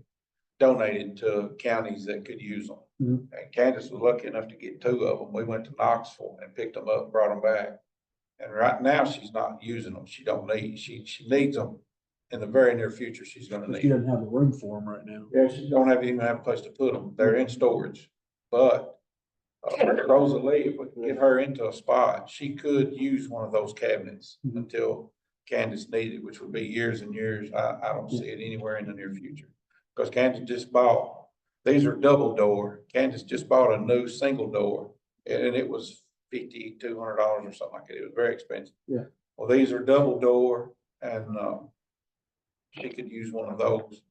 donated to counties that could use them. Mhm. And Candace was lucky enough to get 2 of them. We went to Knoxville and picked them up, brought them back. And right now, she's not using them. She needs them in the very near future. She's gonna But need she them. doesn't have the room for them right now. Yeah, she don't even have a place to put them. They're in storage. But Rosalie, if we can get her into a spot, she could use one of those cabinets Mhm. until Candace needed it, which would be years and years. I don't see it anywhere in the near future. Because Candace just bought, these are double door. Candace just bought a new single door, and it was $5,200 or something like that. It was very expensive. Yeah. Well, these are double door, and she could use one of those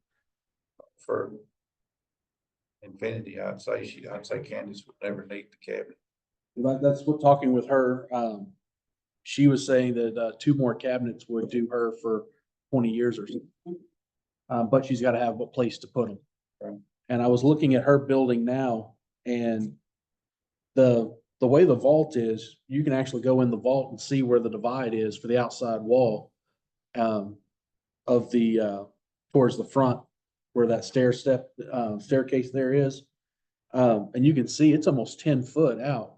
for infinity. I'd say Candace would never need the cabinet. That's what, talking with her, she was saying that 2 more cabinets would do her for 20 years or something. But she's gotta have a place to put them. Right. And I was looking at her building now, and the way the vault is, you can actually go in the vault and see where the divide is for the outside wall. of the, towards the front where that staircase there is. And you can see it's almost 10 foot out.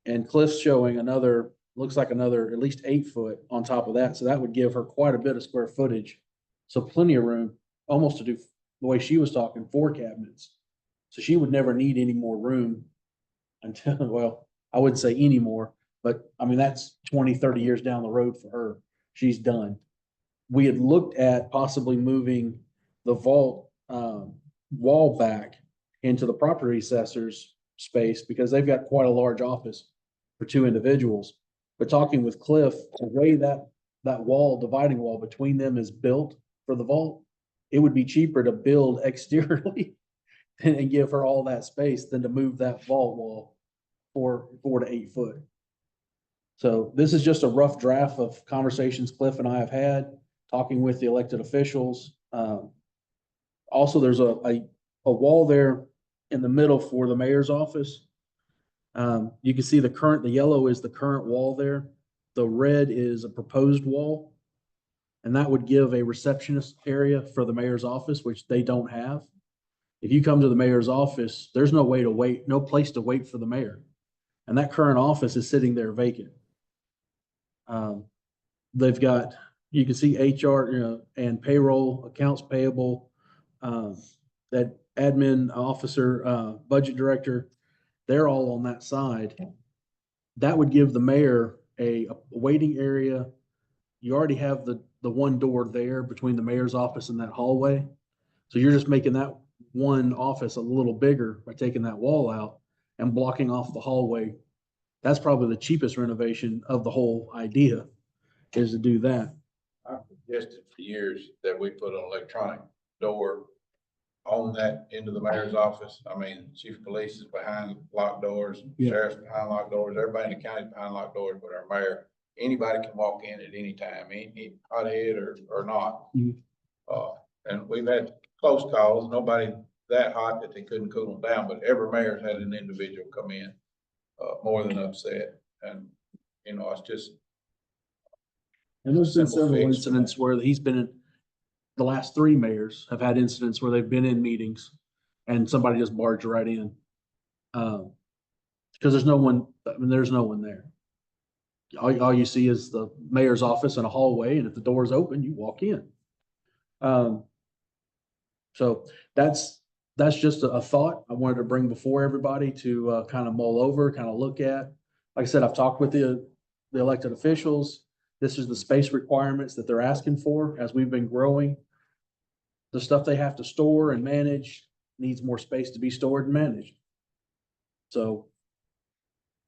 And Cliff's showing another, looks like another at least 8 foot on top of that. So that would give her quite a bit of square footage. So plenty of room, almost to do the way she was talking, 4 cabinets. So she would never need any more room until, well, I wouldn't say any more, but I mean, that's 20, 30 years down the road for her. She's done. We had looked at possibly moving the vault, wall back into the property assessor's space because they've got quite a large office for 2 individuals. But talking with Cliff, the way that wall, dividing wall between them is built for the vault, it would be cheaper to build exteriorly and give her all that space than to move that vault wall 4 to 8 foot. So this is just a rough draft of conversations Cliff and I have had, talking with the elected officials. Also, there's a wall there in the middle for the mayor's office. You can see the yellow is the current wall there. The red is a proposed wall. And that would give a receptionist area for the mayor's office, which they don't have. If you come to the mayor's office, there's no way to wait, no place to wait for the mayor. And that current office is sitting there vacant. They've got, you can see HR, and payroll, accounts payable, that admin officer, budget director, they're all on that side. That would give the mayor a waiting area. You already have the one door there between the mayor's office and that hallway. So you're just making that one office a little bigger by taking that wall out and blocking off the hallway. That's probably the cheapest renovation of the whole idea, is to do that. I've suggested for years that we put an electronic door on that into the mayor's office. I mean, chief of police is behind locked doors, Yeah. sheriff's behind locked doors, everybody in the county is behind locked doors, but our mayor, anybody can walk in at any time, any hothead or not. Mhm. And we've had close calls, nobody that hot that they couldn't cool them down, but every mayor's had an individual come in, more than upset. And, it's just, And there's been Simple several fix. incidents where he's been in, the last 3 mayors have had incidents where they've been in meetings and somebody just barged right in. Because there's no one, there's no one there. All you see is the mayor's office and a hallway, and if the door's open, you walk in. So that's just a thought I wanted to bring before everybody to kind of mull over, kind of look at. Like I said, I've talked with the elected officials. This is the space requirements that they're asking for as we've been growing. The stuff they have to store and manage needs more space to be stored and managed. So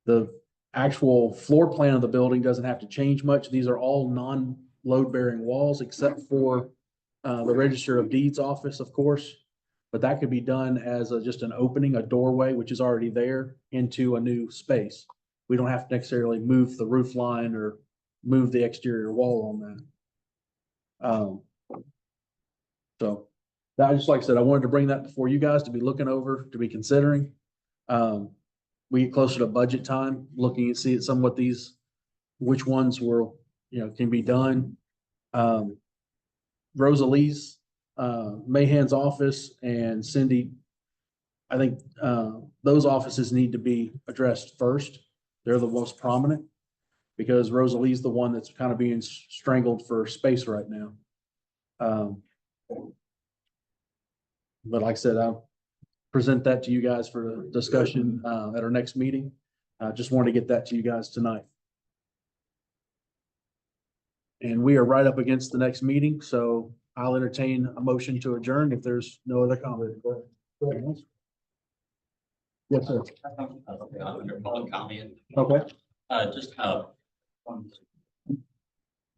the actual floor plan of the building doesn't have to change much. These are all non-load bearing walls except for the Register of Deeds office, of course. But that could be done as just an opening, a doorway, which is already there, into a new space. We don't have to necessarily move the roof line or move the exterior wall on that. So that, just like I said, I wanted to bring that before you guys to be looking over, to be considering. We get closer to budget time, looking and see some what these, which ones will, can be done. Rosalie's, Mahan's office and Cindy, I think, those offices need to be addressed first. They're the most prominent because Rosalie's the one that's kind of being strangled for space right now. But like I said, I'll present that to you guys for discussion, at our next meeting. Just wanted to get that to you guys tonight. And we are right up against the next meeting, so I'll entertain a motion to adjourn if there's no other comment. Go ahead. Yes, sir. Under public comment, Okay. just,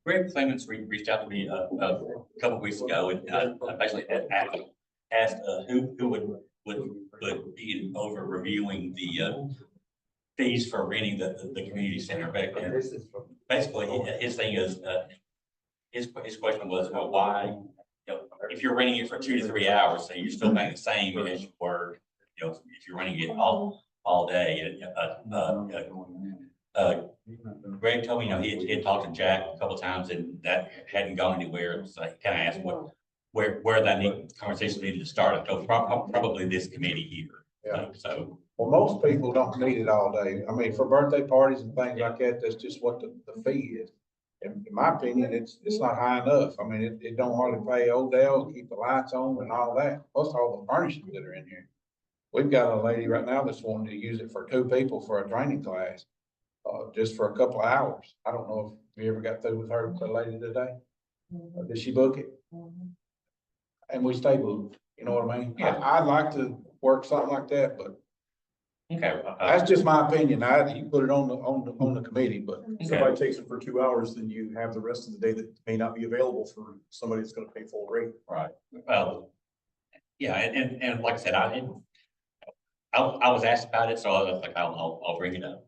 Greg Clements reached out to me, a couple weeks ago and, basically asked, who would be over reviewing the, fees for renting the community center back there. Basically, his thing is, his question was, well, why, if you're renting it for 2 to 3 hours, so you're still paying the same as you were, if you're renting it all day, Greg told me, he had talked to Jack a couple times and that hadn't gone anywhere. So I kind of asked where that conversation needed to start. I told probably this committee here. Yeah. So, Well, most people don't need it all day. I mean, for birthday parties and things like that, that's just what the fee is. In my opinion, it's not high enough. I mean, it don't hardly pay Odell, keep the lights on and all that, plus all the furnishings that are in here. We've got a lady right now that's wanting to use it for 2 people for a training class, just for a couple of hours. I don't know if you ever got through with her, the lady today. Or did she book it? And we stay booked, you know what I mean? Yeah. I'd like to work something like that, but okay. that's just my opinion. You can put it on the committee, but If somebody takes it for 2 hours, then you have the rest of the day that may not be available for somebody that's gonna pay full rate. Right. Well, yeah, and like I said, I was asked about it, so I was like, I'll bring it up.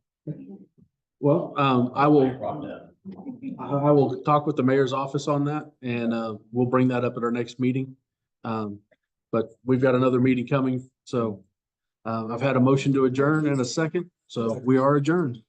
Well, I will talk with the mayor's office on that and, we'll bring that up at our next meeting. But we've got another meeting coming, so, I've had a motion to adjourn and a second, so we are adjourned.